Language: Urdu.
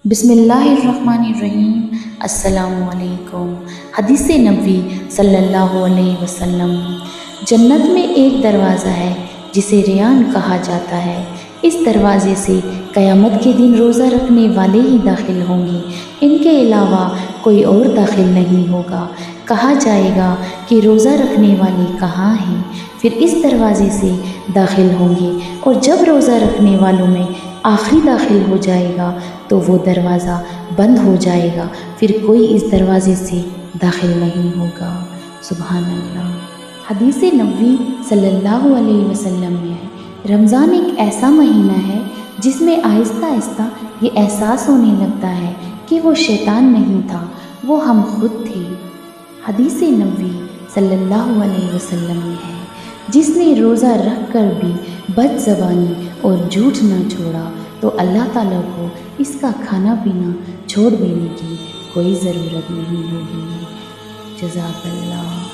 بسم اللہ الرحمن الرحیم۔ السلام علیکم۔ حدیث نبوی صلی اللہ علیہ وسلم۔ جنت میں ایک دروازہ ہے جسے ریان کہا جاتا ہے۔ اس دروازے سے قیامت کے دن روزہ رکھنے والے ہی داخل ہوں گے، ان کے علاوہ کوئی اور داخل نہیں ہوگا۔ کہا جائے گا کہ روزہ رکھنے والے کہاں ہیں؟ پھر اس دروازے سے داخل ہوں گے، اور جب روزہ رکھنے والوں میں آخری داخل ہو جائے گا تو وہ دروازہ بند ہو جائے گا، پھر کوئی اس دروازے سے داخل نہیں ہوگا۔ سبحان اللہ۔ حدیث نبوی صلی اللہ علیہ وسلم میں ہے، رمضان ایک ایسا مہینہ ہے جس میں آہستہ آہستہ یہ احساس ہونے لگتا ہے کہ وہ شیطان نہیں تھا، وہ ہم خود تھے۔ حدیث نبوی صلی اللہ علیہ وسلم میں ہے، جس نے روزہ رکھ کر بھی بد زبانی اور جھوٹ نہ چھوڑا تو اللہ تعالیٰ کو اس کا کھانا پینا چھوڑ دینے کی کوئی ضرورت نہیں ہوگی۔ جزاک اللہ۔